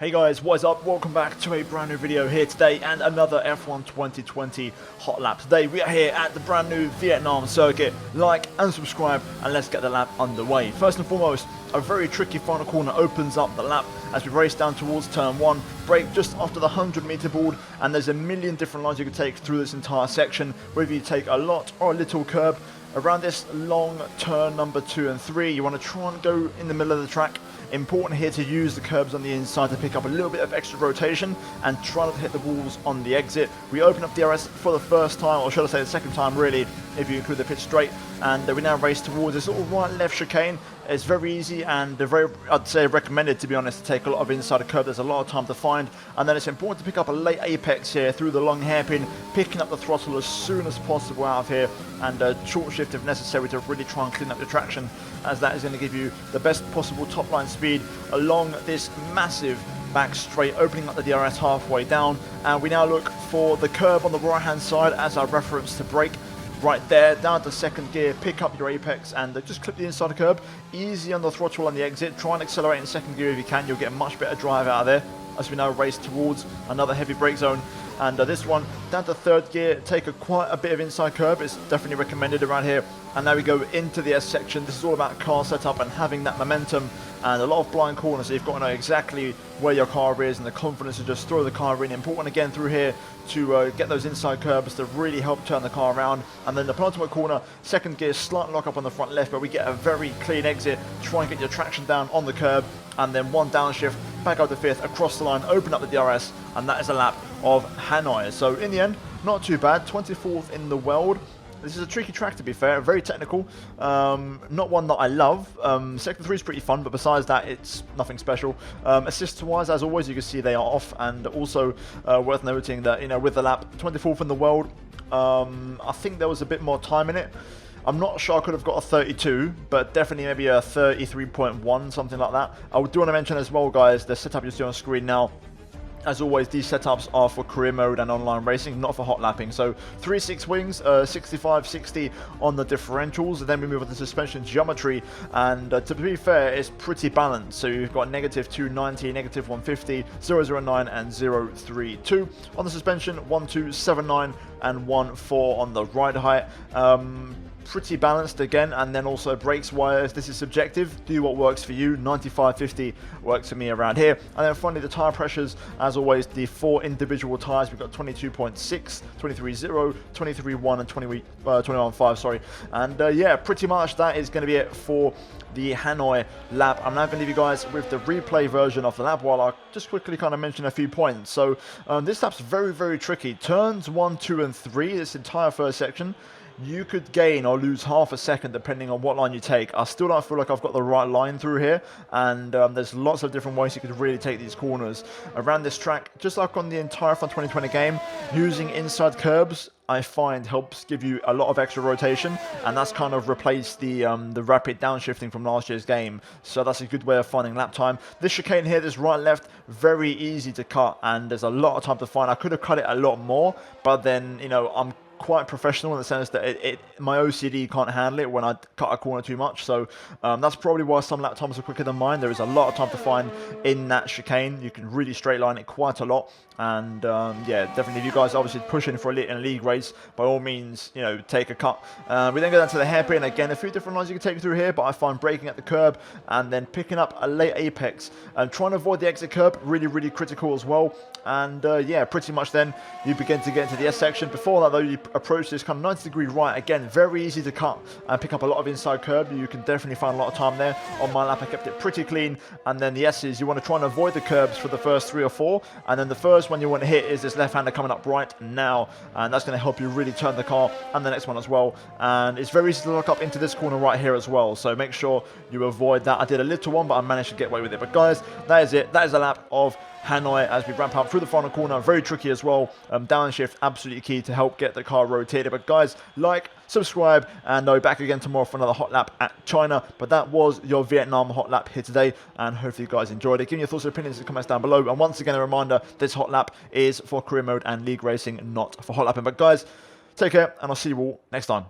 Hey guys, what is up? Welcome back to a brand new video here today and another F1 2020 hot lap. Today we are here at the brand new Vietnam circuit. Like and subscribe and let's get the lap underway. First and foremost, a very tricky final corner opens up the lap as we race down towards turn 1, brake just after the 100-meter board, and there's a million different lines you can take through this entire section, whether you take a lot or a little curb. Around this long turn number 2 and 3, you want to try and go in the middle of the track. Important here to use the curbs on the inside to pick up a little bit of extra rotation and try not to hit the walls on the exit. We open up DRS for the first time, or should I say the second time really, if you include the pit straight, and we now race towards this sort of right-left chicane. It's very easy and very, I'd say, recommended, to be honest, to take a lot of inside a curb. There's a lot of time to find, and then it's important to pick up a late apex here through the long hairpin, picking up the throttle as soon as possible out of here, and short shift if necessary to really try and clean up the traction, as that is going to give you the best possible top line speed along this massive back straight, opening up the DRS halfway down. And we now look for the curb on the right hand side as our reference to brake. Right there, down to second gear, pick up your apex and just clip the inside curb. Easy on the throttle on the exit. Try and accelerate in second gear if you can. You'll get a much better drive out of there as we now race towards another heavy brake zone. And this one, down to third gear, take quite a bit of inside curb. It's definitely recommended around here. And now we go into the S section. This is all about car setup and having that momentum and a lot of blind corners, so you've got to know exactly where your car is and the confidence to just throw the car in. Important again through here to get those inside curbs to really help turn the car around. And then the penultimate corner, second gear, slight lock up on the front left, but we get a very clean exit. Try and get your traction down on the curb, and then one downshift, back out to fifth, across the line, open up the DRS, and that is a lap of Hanoi. So in the end, not too bad, 24th in the world. This is a tricky track, to be fair, very technical, not one that I love. Sector 3 is pretty fun, but besides that, it's nothing special. Assist-wise, as always, you can see they are off, and also worth noting that, you know, with the lap, 24th in the world, I think there was a bit more time in it. I'm not sure I could have got a 32, but definitely maybe a 33.1, something like that. I do want to mention as well, guys, the setup you see on screen now. As always, these setups are for career mode and online racing, not for hot lapping. So 3/6 wings, 65-60 on the differentials, and then we move on to suspension geometry. And to be fair, it's pretty balanced. So you've got -290, -150, 009, and 032 on the suspension, 1279 and 14 on the ride height. Pretty balanced again. And then also brakes wise, this is subjective, do what works for you. 95-50 works for me around here. And then finally the tire pressures, as always, the 4 individual tires. We've got 22.6, 23.0, 23.1 and 21.5, sorry. And yeah, pretty much that is going to be it for the Hanoi lap. I'm now going to leave you guys with the replay version of the lap while I just quickly kind of mention a few points. So this lap's very, very tricky. Turns 1, 2 and 3, this entire first section, you could gain or lose half a second depending on what line you take. I still don't feel like I've got the right line through here, and there's lots of different ways you could really take these corners around this track. Just like on the entire F1 2020 game, using inside curbs I find helps give you a lot of extra rotation, and that's kind of replaced the rapid downshifting from last year's game. So that's a good way of finding lap time. This chicane here, this right left, very easy to cut, and there's a lot of time to find. I could have cut it a lot more, but then, you know, I'm quite professional in the sense that my OCD can't handle it when I cut a corner too much. So that's probably why some lap times are quicker than mine. There is a lot of time to find in that chicane. You can really straight line it quite a lot. And yeah, definitely if you guys are obviously pushing for a league race, by all means, you know, take a cut. We then go down to the hairpin. Again, a few different lines you can take through here, but I find braking at the curb and then picking up a late apex and trying to avoid the exit curb, really, really critical as well. And yeah, pretty much then you begin to get into the S section. Before that though, you approach this kind of 90-degree right. Again, very easy to cut and pick up a lot of inside curb. You can definitely find a lot of time there. On my lap, I kept it pretty clean. And then the S's, you want to try and avoid the curbs for the first 3 or 4. And then the first one you want to hit is this left-hander coming up right now. And that's going to help you really turn the car, and the next one as well. And it's very easy to lock up into this corner right here as well. So make sure you avoid that. I did a little one, but I managed to get away with it. But guys, that is it. That is a lap of Hanoi as we ramp up through the final corner. Very tricky as well. Downshift, absolutely key to help get the car rotated. But guys, like, subscribe, and I'll be back again tomorrow for another hot lap at China. But that was your Vietnam hot lap here today, and hopefully you guys enjoyed it. Give me your thoughts and opinions in the comments down below. And once again, a reminder, this hot lap is for career mode and league racing, not for hot lapping. But guys, take care, and I'll see you all next time.